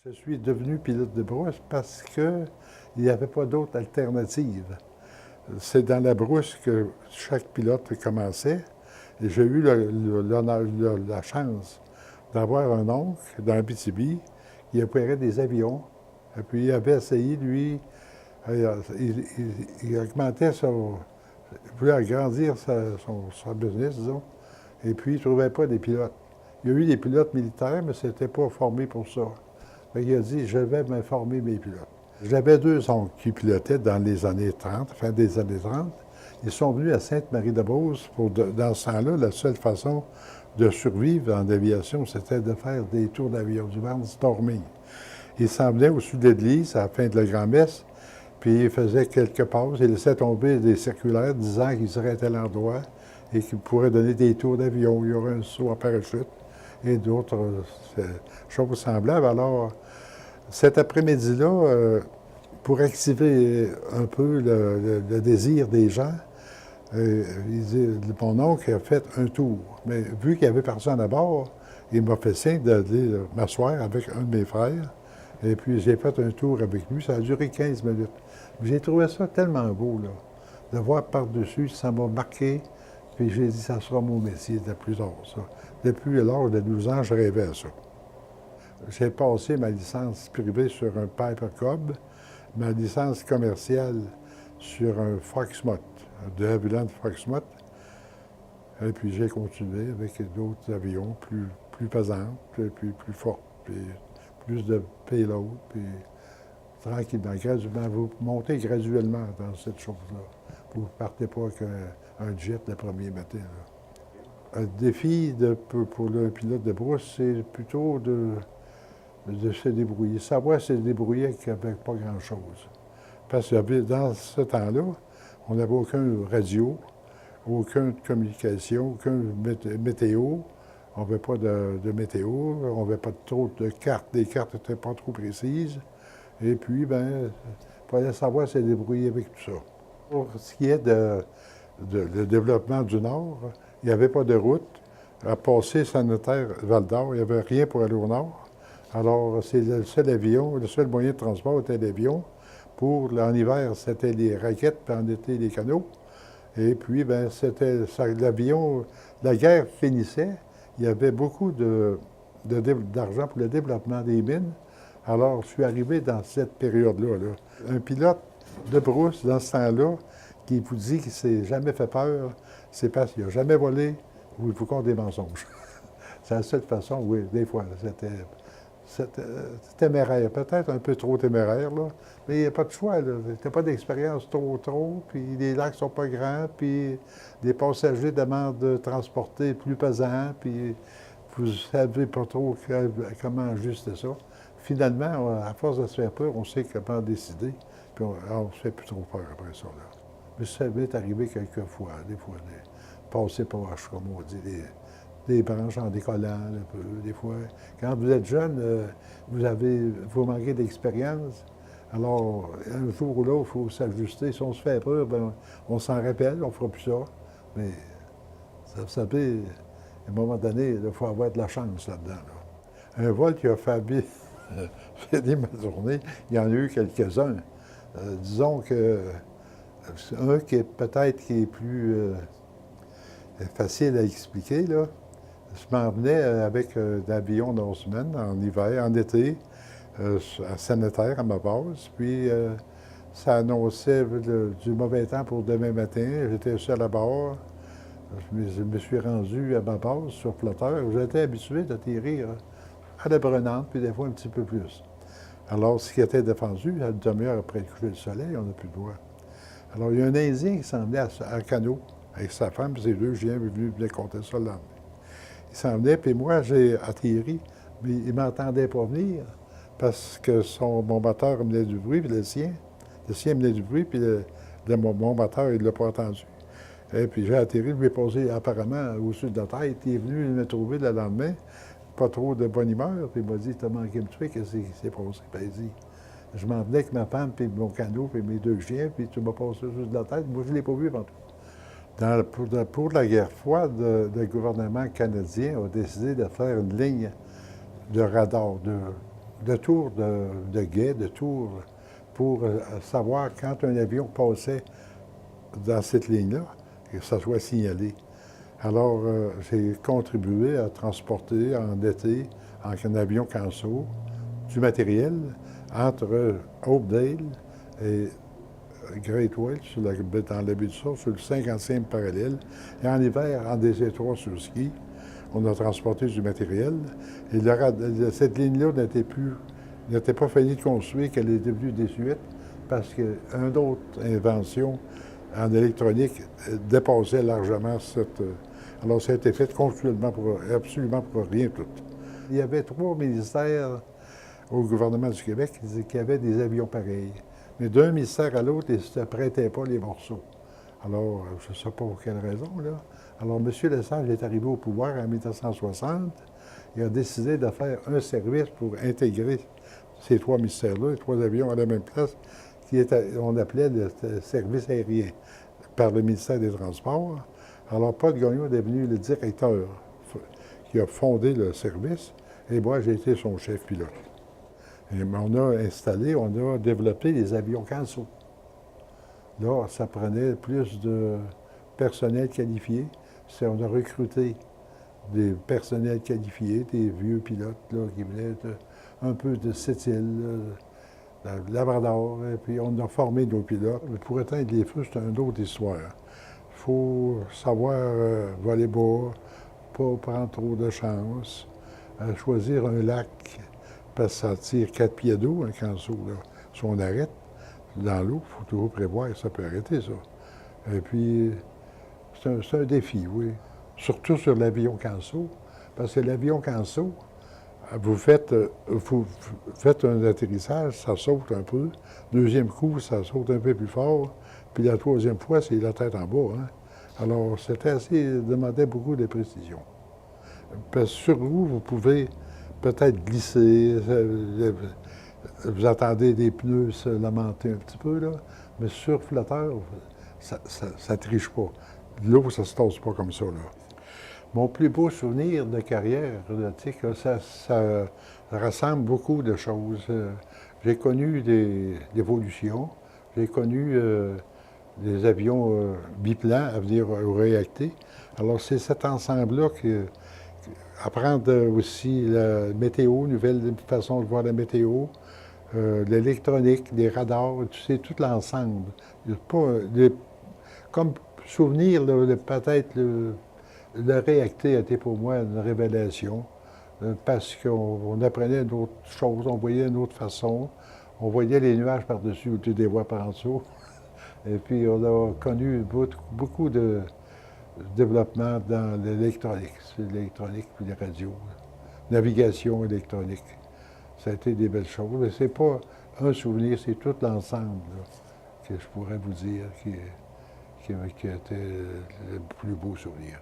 Je suis devenu pilote de brousse parce qu'il n'y avait pas d'autre alternative. C'est dans la brousse que chaque pilote commençait. Et j'ai eu l'honneur, la chance d'avoir un oncle dans Abitibi qui opérait des avions. Et puis il avait essayé, lui, il augmentait son. Il voulait agrandir son business, disons. Et puis il ne trouvait pas des pilotes. Il y a eu des pilotes militaires, mais ce n'était pas formé pour ça. Il a dit, je vais me former mes pilotes. J'avais deux oncles qui pilotaient dans les années 30, fin des années 30. Ils sont venus à Sainte-Marie-de-Beauce. Dans ce temps-là, la seule façon de survivre en aviation, c'était de faire des tours d'avion, du barnstorming. Ils s'en venaient au sud de l'église, à la fin de la grand-messe, puis ils faisaient quelques pauses. Ils laissaient tomber des circulaires disant qu'ils seraient à tel endroit et qu'ils pourraient donner des tours d'avion. Il y aurait un saut en parachute et d'autres choses semblables. Alors, cet après-midi-là, pour activer un peu le désir des gens, mon oncle a fait un tour. Mais vu qu'il y avait personne à bord, il m'a fait signe d'aller m'asseoir avec un de mes frères. Et puis j'ai fait un tour avec lui. Ça a duré 15 minutes. J'ai trouvé ça tellement beau, là, de voir par-dessus. Ça m'a marqué. Puis j'ai dit, ça sera mon métier de plus tard, ça. Depuis l'âge de 12 ans, je rêvais à ça. J'ai passé ma licence privée sur un Piper Cub, ma licence commerciale sur un Foxmott, de Havilland Foxmott. Et puis j'ai continué avec d'autres avions plus pesants, puis plus forts, puis plus de payload, puis tranquillement, graduellement. Vous montez graduellement dans cette chose-là. Vous ne partez pas avec un jet le premier matin, là. Le défi pour le pilote de brousse, c'est plutôt de se débrouiller. Savoir se débrouiller avec pas grand-chose. Parce que dans ce temps-là, on n'avait aucun radio, aucune communication, aucune météo. On n'avait pas de météo, on n'avait pas trop de cartes. Les cartes n'étaient pas trop précises. Et puis, il fallait savoir se débrouiller avec tout ça. Pour ce qui est le développement du Nord, il n'y avait pas de route. À passer Saint-Notaire, Val-d'Or, il n'y avait rien pour aller au Nord. Alors, c'est le seul avion, le seul moyen de transport était l'avion. En hiver, c'était les raquettes, puis en été, les canots. Et puis, c'était l'avion. La guerre finissait. Il y avait beaucoup d'argent pour le développement des mines. Alors, je suis arrivé dans cette période-là, là. Un pilote de brousse, dans ce temps-là, qui vous dit qu'il ne s'est jamais fait peur, c'est parce qu'il n'a jamais volé ou il vous compte des mensonges. C'est la seule façon, oui, des fois, c'était téméraire, peut-être un peu trop téméraire, là. Mais il n'y a pas de choix, là. Il n'y a pas d'expérience trop, puis les lacs sont pas grands, puis les passagers demandent de transporter plus pesant, puis vous ne savez pas trop comment ajuster ça. Finalement, à force de se faire peur, on sait comment décider, puis on ne se fait plus trop peur après ça, là. Mais ça m'est arrivé quelques fois, des fois, passer proche, comme on dit, des branches en décollant un peu, des fois. Quand vous êtes jeune, vous manquez d'expérience. Alors, un jour ou l'autre, il faut s'ajuster. Si on se fait peur, on s'en rappelle, on ne fera plus ça. Mais, vous savez, à un moment donné, il faut avoir de la chance là-dedans, là. Un vol qui a fini ma journée, il y en a eu quelques-uns. Disons que un qui est peut-être qui est plus facile à expliquer, là. Je m'en venais avec l'avion d'Osman en hiver, en été, à Saint-Notaire, à ma base. Puis, ça annonçait du mauvais temps pour demain matin. J'étais seul à bord. Je me suis rendu à ma base sur flotteur. J'étais habitué d'atterrir à la Brenante, puis des fois un petit peu plus. Alors, ce qui était défendu, à une demi-heure après le coucher du soleil, on n'a plus le droit. Alors, il y a un Indien qui s'en venait à canot avec sa femme et ses deux chiens, venus compter ça le lendemain. Il s'en venait, puis moi, j'ai atterri, mais il ne m'entendait pas venir parce que mon moteur menait du bruit, puis le sien menait du bruit, puis mon moteur, il ne l'a pas entendu. Et puis j'ai atterri, lui ai posé apparemment au-dessus de la tête. Il est venu me trouver le lendemain, pas trop de bonne humeur, puis il m'a dit, t'as manqué me tuer, qu'est-ce qui s'est passé? Puis il dit, je m'en venais avec ma femme, puis mon canot, puis mes deux chiens, puis tu m'as passé au-dessus de la tête. Moi, je ne l'ai pas vu avant tout. Pour la guerre froide, le gouvernement canadien a décidé de faire une ligne de radar, de tours de guet, de tours, pour savoir quand un avion passait dans cette ligne-là, que ça soit signalé. Alors, j'ai contribué à transporter en été, en avion Canso, du matériel entre Hopedale et Great Wales, dans la baie du Sud, sur le 55e parallèle. Et en hiver, en des étroits sur ski, on a transporté du matériel. Et cette ligne-là n'était pas finie de construire, qu'elle est devenue désuète, parce qu'une autre invention en électronique dépassait largement cette... Alors, ça a été fait absolument pour rien tout. Il y avait 3 ministères au gouvernement du Québec qui avaient des avions pareils. Mais d'un ministère à l'autre, ils ne se prêtaient pas les morceaux. Alors, je ne sais pas pour quelle raison, là. Alors, M. Lesage est arrivé au pouvoir en 1960. Il a décidé de faire un service pour intégrer ces 3 ministères-là, les 3 avions à la même place, on appelait le service aérien par le ministère des Transports. Alors, Paul Gagnon est devenu le directeur qui a fondé le service, et moi, j'ai été son chef pilote. Et on a développé les avions Canso. Là, ça prenait plus de personnel qualifié. On a recruté des personnels qualifiés, des vieux pilotes là, qui venaient un peu de Sept-Îles, de Labrador, et puis on a formé nos pilotes. Mais pour éteindre les feux, c'est une autre histoire. Il faut savoir voler bas, pas prendre trop de chance, choisir un lac, parce que ça tire 4 pieds d'eau, un Canso. Là. Si on arrête dans l'eau, il faut toujours prévoir que ça peut arrêter, ça. Et puis, c'est un défi, oui. Surtout sur l'avion Canso, parce que l'avion Canso, vous faites un atterrissage, ça saute un peu. Deuxième coup, ça saute un peu plus fort. Puis la troisième fois, c'est la tête en bas. Hein? Alors, demandait beaucoup de précision. Parce que sur vous pouvez peut-être glisser, vous entendez des pneus se lamenter un petit peu, là, mais sur flotteur, ça ne triche pas. L'eau, ça ne se tasse pas comme ça, là. Mon plus beau souvenir de carrière aéronautique, ça rassemble beaucoup de choses. J'ai connu des évolutions, j'ai connu des avions biplans à venir au réacté. Alors, c'est cet ensemble-là apprendre aussi la météo, nouvelle façon de voir la météo, l'électronique, les radars, tu sais, tout l'ensemble. Comme souvenir, peut-être le réacté a été pour moi une révélation, parce qu'on apprenait d'autres choses, on voyait une autre façon, on voyait les nuages par-dessus ou des voies par en dessous. Et puis on a connu beaucoup de développement dans l'électronique, puis les radios, navigation électronique. Ça a été des belles choses. Mais c'est pas un souvenir, c'est tout l'ensemble que je pourrais vous dire qui a été le plus beau souvenir.